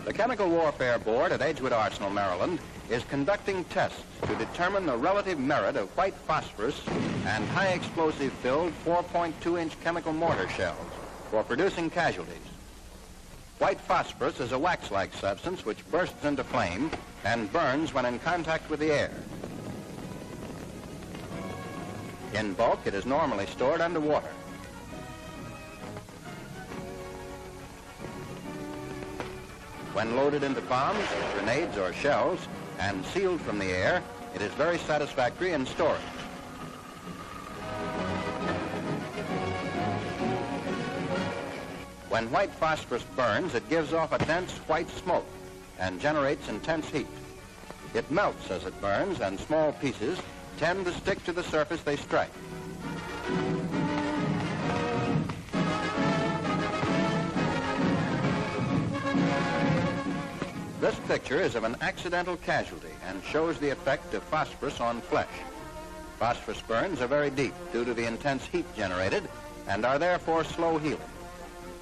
The Chemical Warfare Board at Edgewood Arsenal, Maryland, is conducting tests to determine the relative merit of white phosphorus and high explosive-filled 4.2-inch chemical mortar shells for producing casualties. White phosphorus is a wax-like substance which bursts into flame and burns when in contact with the air. In bulk, it is normally stored underwater. When loaded into bombs, grenades, or shells, and sealed from the air, it is very satisfactory in storage. When white phosphorus burns, it gives off a dense white smoke and generates intense heat. It melts as it burns, and small pieces tend to stick to the surface they strike. This picture is of an accidental casualty and shows the effect of phosphorus on flesh. Phosphorus burns are very deep due to the intense heat generated and are therefore slow healing.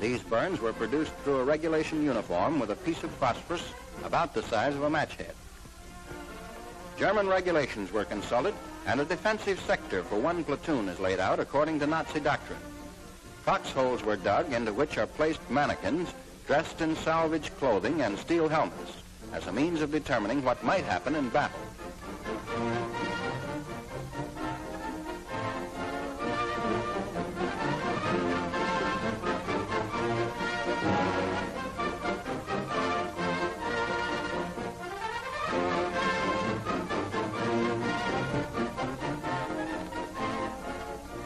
These burns were produced through a regulation uniform with a piece of phosphorus about the size of a match head. German regulations were consulted, and a defensive sector for one platoon is laid out according to Nazi doctrine. Foxholes were dug into which are placed mannequins dressed in salvage clothing and steel helmets as a means of determining what might happen in battle.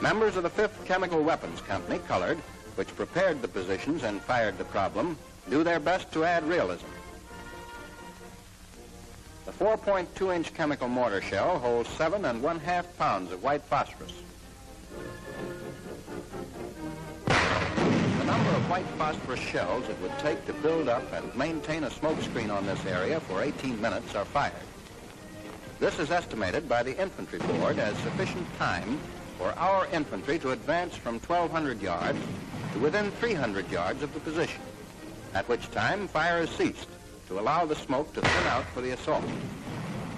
Members of the 5th Chemical Weapons Company, colored, which prepared the positions and fired the problem, do their best to add realism. The 4.2-inch chemical mortar shell holds 7 1/2 pounds of white phosphorus. The number of white phosphorus shells it would take to build up and maintain a smoke screen on this area for 18 minutes are fired. This is estimated by the Infantry Board as sufficient time for our infantry to advance from 1,200 yards to within 300 yards of the position, at which time fire is ceased to allow the smoke to thin out for the assault.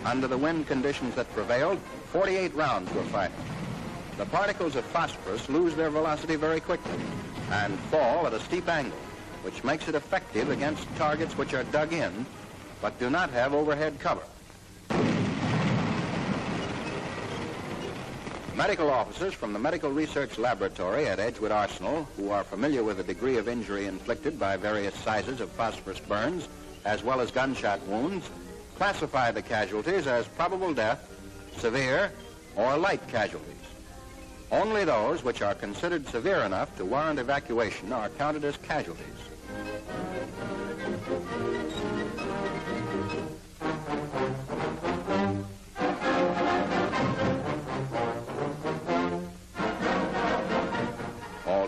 Under the wind conditions that prevailed, 48 rounds were fired. The particles of phosphorus lose their velocity very quickly and fall at a steep angle, which makes it effective against targets which are dug in but do not have overhead cover. Medical officers from the Medical Research Laboratory at Edgewood Arsenal, who are familiar with the degree of injury inflicted by various sizes of phosphorus burns, as well as gunshot wounds, classify the casualties as probable death, severe, or light casualties. Only those which are considered severe enough to warrant evacuation are counted as casualties.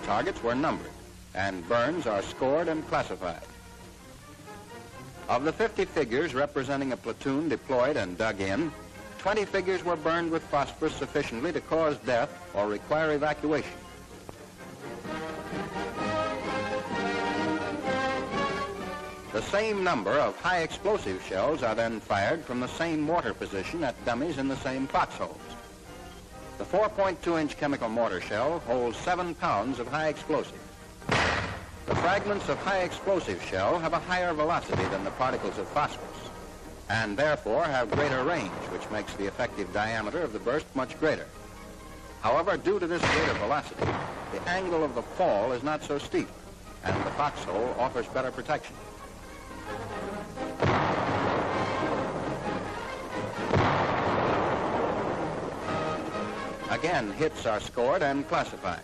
Targets were numbered, and burns are scored and classified. Of the 50 figures representing a platoon deployed and dug in, 20 figures were burned with phosphorus sufficiently to cause death or require evacuation. The same number of high explosive shells are then fired from the same mortar position at dummies in the same foxholes. The 4.2-inch chemical mortar shell holds 7 pounds of high explosive. The fragments of high explosive shell have a higher velocity than the particles of phosphorus, and therefore have greater range, which makes the effective diameter of the burst much greater. However, due to this greater velocity, the angle of the fall is not so steep, and the foxhole offers better protection. Again, hits are scored and classified.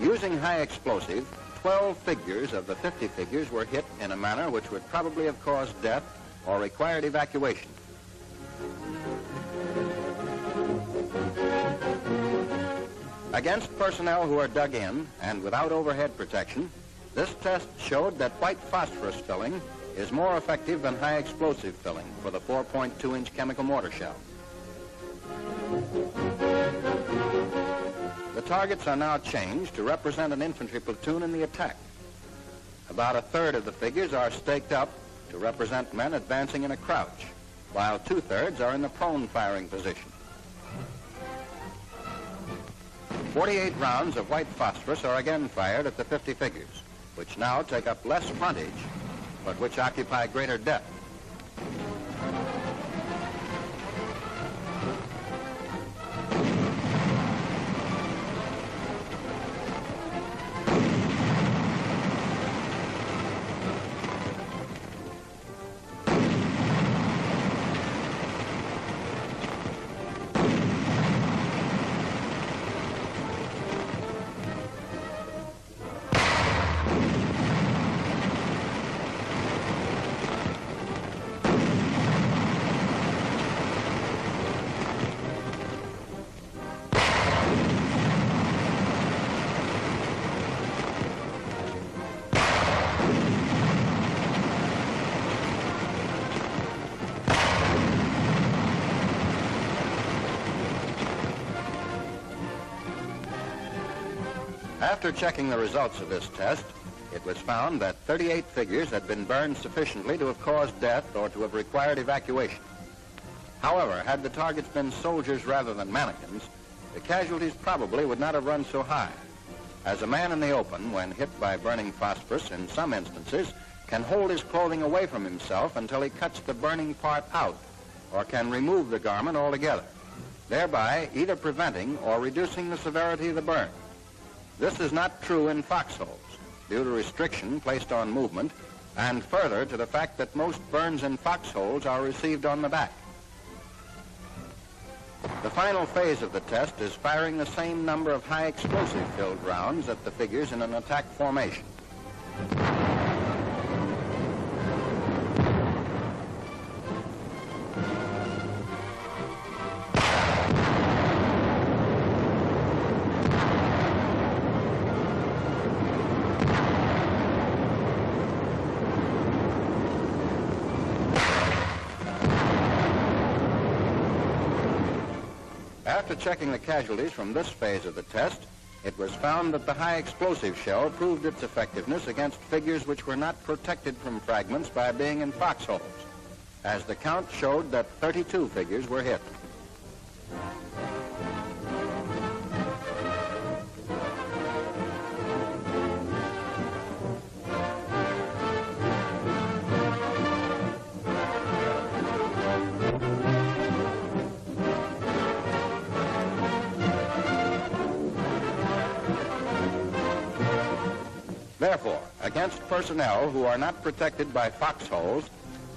Using high explosive, 12 figures of the 50 figures were hit in a manner which would probably have caused death or required evacuation. Against personnel who are dug in and without overhead protection, this test showed that white phosphorus filling is more effective than high explosive filling for the 4.2-inch chemical mortar shell. The targets are now changed to represent an infantry platoon in the attack. About a third of the figures are staked up to represent men advancing in a crouch, while 2/3 are in the prone firing position. 48 rounds of white phosphorus are again fired at the 50 figures, which now take up less frontage, but which occupy greater depth. After checking the results of this test, it was found that 38 figures had been burned sufficiently to have caused death or to have required evacuation. However, had the targets been soldiers rather than mannequins, the casualties probably would not have run so high, as a man in the open, when hit by burning phosphorus, in some instances, can hold his clothing away from himself until he cuts the burning part out, or can remove the garment altogether, thereby either preventing or reducing the severity of the burn. This is not true in foxholes, due to restriction placed on movement, and further to the fact that most burns in foxholes are received on the back. The final phase of the test is firing the same number of high explosive filled rounds at the figures in an attack formation. After checking the casualties from this phase of the test, it was found that the high explosive shell proved its effectiveness against figures which were not protected from fragments by being in foxholes, as the count showed that 32 figures were hit. Therefore, against personnel who are not protected by foxholes,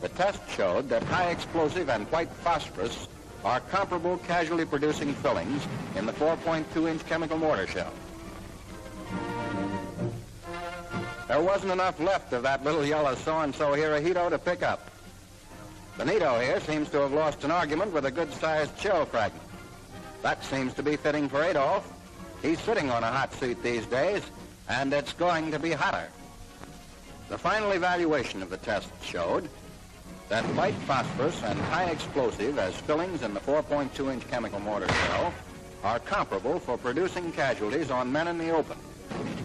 the test showed that high explosive and white phosphorus are comparable casualty-producing fillings in the 4.2-inch chemical mortar shell. There wasn't enough left of that little yellow so-and-so Hirohito to pick up. Benito here seems to have lost an argument with a good-sized shell fragment. That seems to be fitting for Adolf. He's sitting on a hot seat these days, and it's going to be hotter. The final evaluation of the test showed that white phosphorus and high explosive as fillings in the 4.2-inch chemical mortar shell are comparable for producing casualties on men in the open,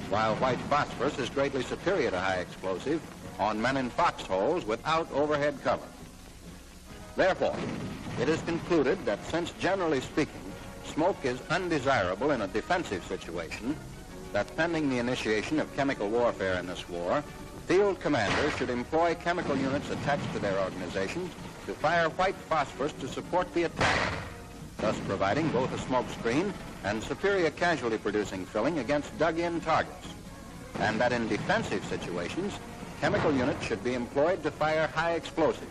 while white phosphorus is greatly superior to high explosive on men in foxholes without overhead cover. Therefore, it is concluded that since, generally speaking, smoke is undesirable in a defensive situation, that pending the initiation of chemical warfare in this war, field commanders should employ chemical units attached to their organizations to fire white phosphorus to support the attack, thus providing both a smoke screen and superior casualty-producing filling against dug-in targets, and that in defensive situations, chemical units should be employed to fire high explosives.